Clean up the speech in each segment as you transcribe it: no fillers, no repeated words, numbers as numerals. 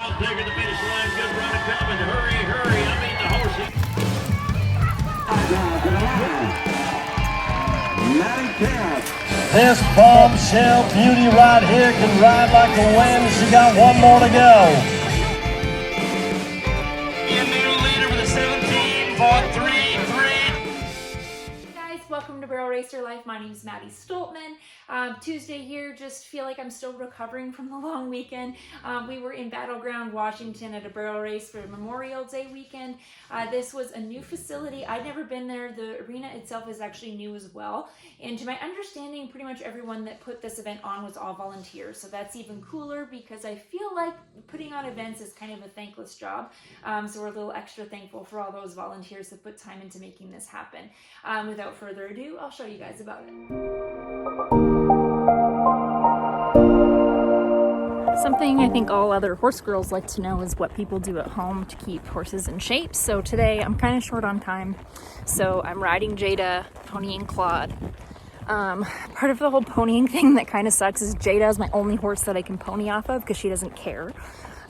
out there to the finish line. Good run coming. Hurry, hurry. I mean the horsey. This bombshell beauty right here can ride like the wind. She got one more to go. Welcome to Barrel Racer Life. My name is MaddiKempf-Stoltman. Tuesday here, just feel like I'm still recovering from the long weekend. We were in Battleground, Washington at a barrel race for Memorial Day weekend. This was a new facility. I'd never been there. The arena itself is actually new as well. And to my understanding, pretty much everyone that put this event on was all volunteers. So that's even cooler because I feel like putting on events is kind of a thankless job. So we're a little extra thankful for all those volunteers that put time into making this happen. Without further ado, I'll show you guys about it. Something I think all other horse girls like to know is what people do at home to keep horses in shape. So today I'm kind of short on time. So I'm riding Jada, ponying Claude. Part of the whole ponying thing that kind of sucks is Jada is my only horse that I can pony off of because she doesn't care.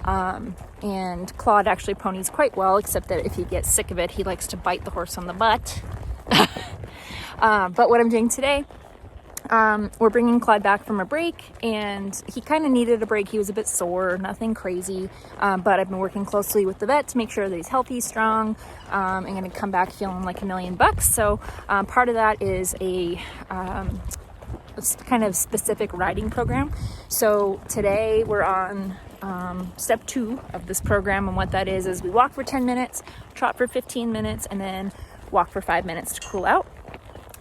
And Claude actually ponies quite well, except that if he gets sick of it, he likes to bite the horse on the butt. But what I'm doing today, we're bringing Claude back from a break, and he kind of needed a break. He was a bit sore, nothing crazy, but I've been working closely with the vet to make sure that he's healthy, strong, and going to come back feeling like $1,000,000. So part of that is a kind of specific riding program. So today we're on step 2 of this program, and what that is we walk for 10 minutes, trot for 15 minutes, and then walk for 5 minutes to cool out.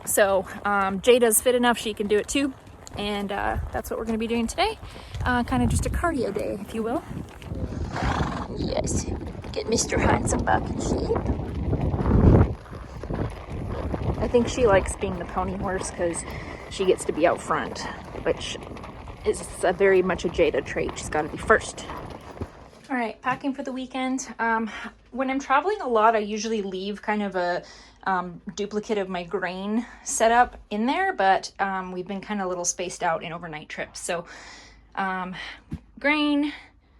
So Jada's fit enough, she can do it too, and that's what we're going to be doing today. Kind of just a cardio day, if you will. Yes, get Mr. Handsome back in shape. I think she likes being the pony horse because she gets to be out front, which is very much a Jada trait. She's got to be first. All right, packing for the weekend. When I'm traveling a lot, I usually leave kind of a duplicate of my grain setup in there, but we've been kind of a little spaced out in overnight trips. So grain,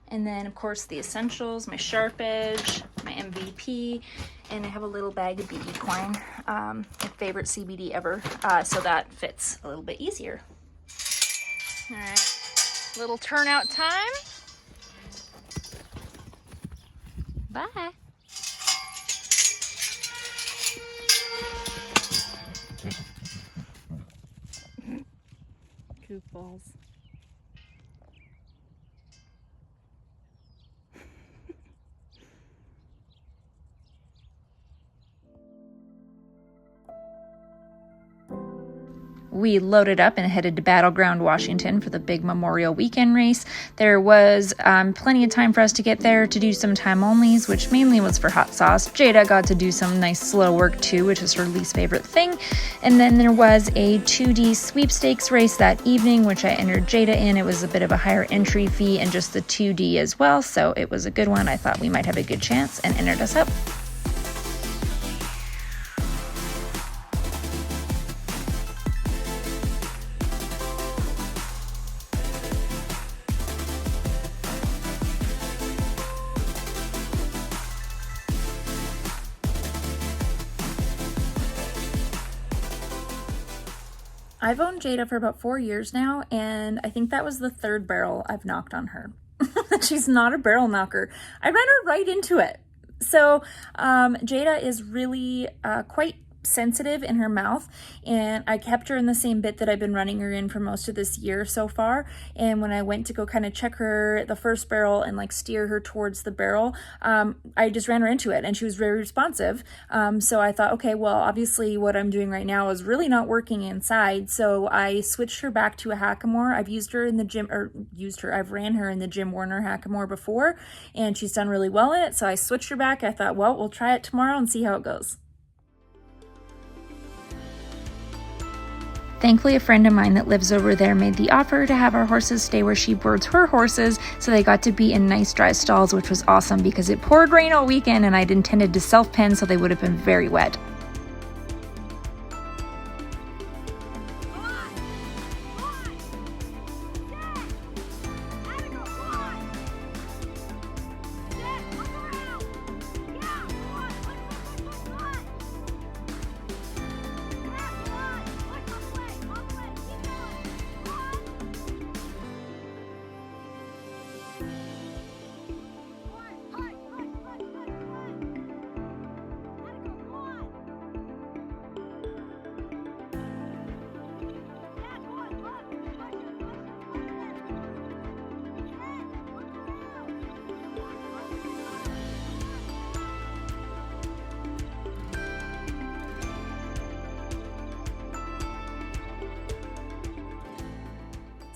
and then of course the essentials, my SharpEdge, my MVP, and I have a little bag of Equine, my favorite CBD ever, so that fits a little bit easier. All right, little turnout time. Bye. Goofballs. We loaded up and headed to Battleground, Washington for the big Memorial Weekend race. There was plenty of time for us to get there to do some time onlys, which mainly was for hot sauce. Jada got to do some nice slow work too, which is her least favorite thing. And then there was a 2D sweepstakes race that evening, which I entered Jada in. It was a bit of a higher entry fee and just the 2D as well, so it was a good one. I thought we might have a good chance and entered us up. I've owned Jada for about 4 years now, and I think that was the 3rd barrel I've knocked on her. She's not a barrel knocker. I ran her right into it. So Jada is really quite sensitive in her mouth, and I kept her in the same bit that I've been running her in for most of this year so far. And when I went to go kind of check her the first barrel and like steer her towards the barrel, I just ran her into it, and she was very responsive. So I thought, okay, well, obviously what I'm doing right now is really not working inside. So I switched her back to a hackamore. I've used her in the gym, I've ran her in the Jim Warner hackamore before, and she's done really well in it. So I switched her back. I thought, well, we'll try it tomorrow and see how it goes. Thankfully, a friend of mine that lives over there made the offer to have our horses stay where she boards her horses, so they got to be in nice dry stalls, which was awesome because it poured rain all weekend and I'd intended to self-pen, so they would have been very wet.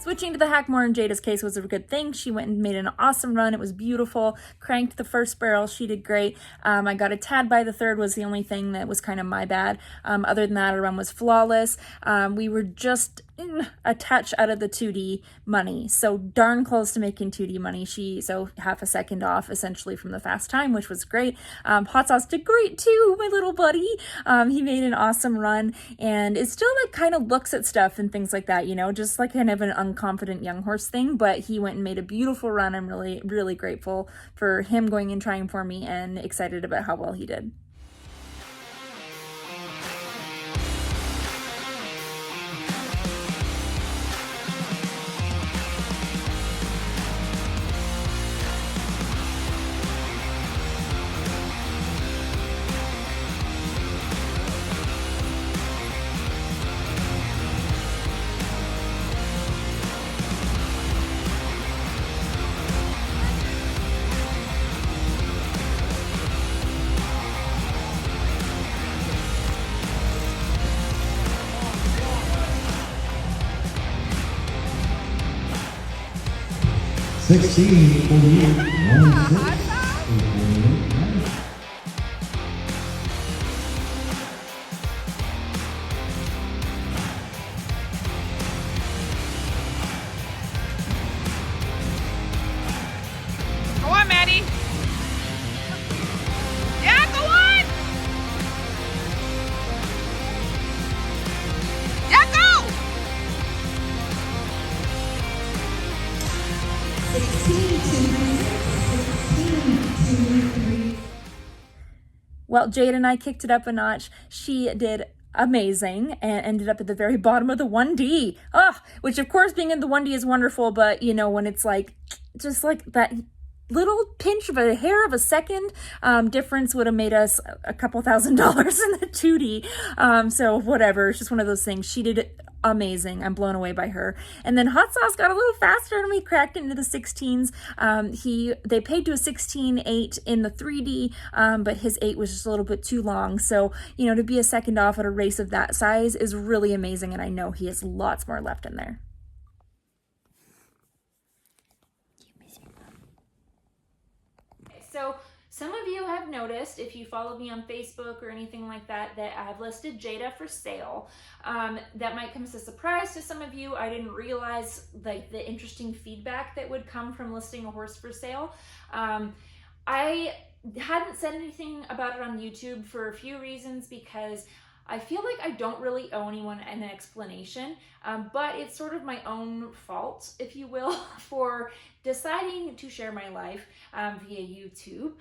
Switching to the hack more in Jada's case was a good thing. She went and made an awesome run. It was beautiful. Cranked the first barrel. She did great. I got a tad by the third was the only thing that was kind of my bad. Other than that, our run was flawless. We were just a touch out of the 2D money. So darn close to making 2D money. So half a second off essentially from the fast time, which was great. Hot Sauce did great too, my little buddy. He made an awesome run and it still like kind of looks at stuff and things like that, you know, just like kind of an unconfident young horse thing, but he went and made a beautiful run. I'm really, really grateful for him going and trying for me and excited about how well he did. For you, 1-6. Go on, Maddie. Yeah, go on. Yeah, go. Well, Jade and I kicked it up a notch. She did amazing and ended up at the very bottom of the 1D. Which of course being in the 1D is wonderful, but you know, when it's like, just like that little pinch of a hair of a second difference would have made us a couple $1,000s in the 2D. So whatever, it's just one of those things. She did amazing. I'm blown away by her. And then Hot Sauce got a little faster and we cracked into the 16s. They paid to a 16.8 in the 3D, but his 8 was just a little bit too long. So, you know, to be a second off at a race of that size is really amazing. And I know he has lots more left in there. So some of you have noticed, if you follow me on Facebook or anything like that, that I've listed Jada for sale. That might come as a surprise to some of you. I didn't realize like the interesting feedback that would come from listing a horse for sale. I hadn't said anything about it on YouTube for a few reasons, because I feel like I don't really owe anyone an explanation, but it's sort of my own fault, if you will, for deciding to share my life via YouTube.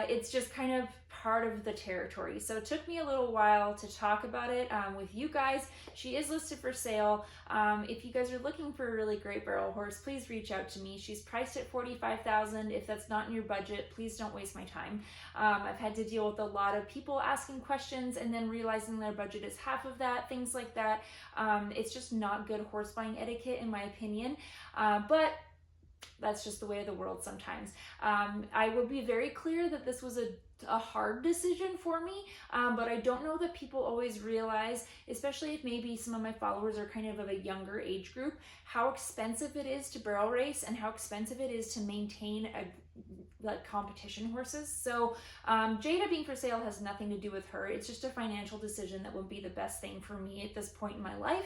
It's just kind of part of the territory. So it took me a little while to talk about it with you guys. She is listed for sale. If you guys are looking for a really great barrel horse, please reach out to me. She's priced at $45,000. If that's not in your budget, please don't waste my time. I've had to deal with a lot of people asking questions and then realizing their budget is half of that, things like that. It's just not good horse buying etiquette in my opinion. But that's just the way of the world sometimes. I will be very clear that this was a hard decision for me, but I don't know that people always realize, especially if maybe some of my followers are kind of a younger age group, how expensive it is to barrel race and how expensive it is to maintain like competition horses. So Jada being for sale has nothing to do with her. It's just a financial decision that would be the best thing for me at this point in my life.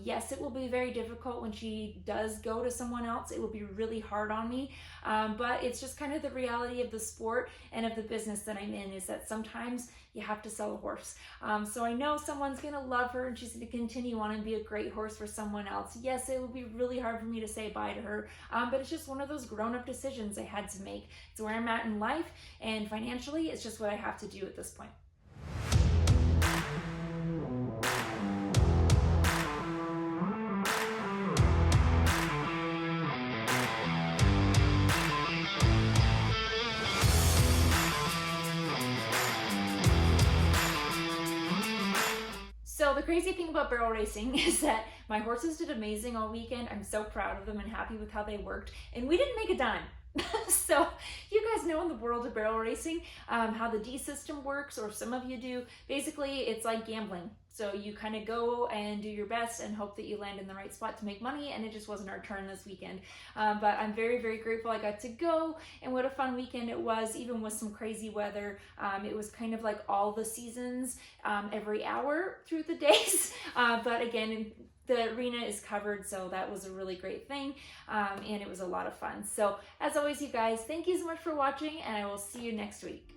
Yes, it will be very difficult when she does go to someone else. It will be really hard on me, but it's just kind of the reality of the sport and of the business that I'm in, is that sometimes you have to sell a horse. So I know someone's gonna love her and she's gonna continue on and be a great horse for someone else. Yes, it would be really hard for me to say bye to her, but it's just one of those grown-up decisions I had to make. It's where I'm at in life, and financially, it's just what I have to do at this point. So the crazy thing about barrel racing is that my horses did amazing all weekend. I'm so proud of them and happy with how they worked, and we didn't make a dime. So you guys guys know in the world of barrel racing how the D system works, or some of you do. Basically, it's like gambling. So you kind of go and do your best and hope that you land in the right spot to make money, and it just wasn't our turn this weekend. But I'm very, very grateful I got to go, and what a fun weekend it was, even with some crazy weather. It was kind of like all the seasons every hour through the days. But again, the arena is covered, so that was a really great thing, and it was a lot of fun. So as always, you guys, thank you so much for watching, and I will see you next week.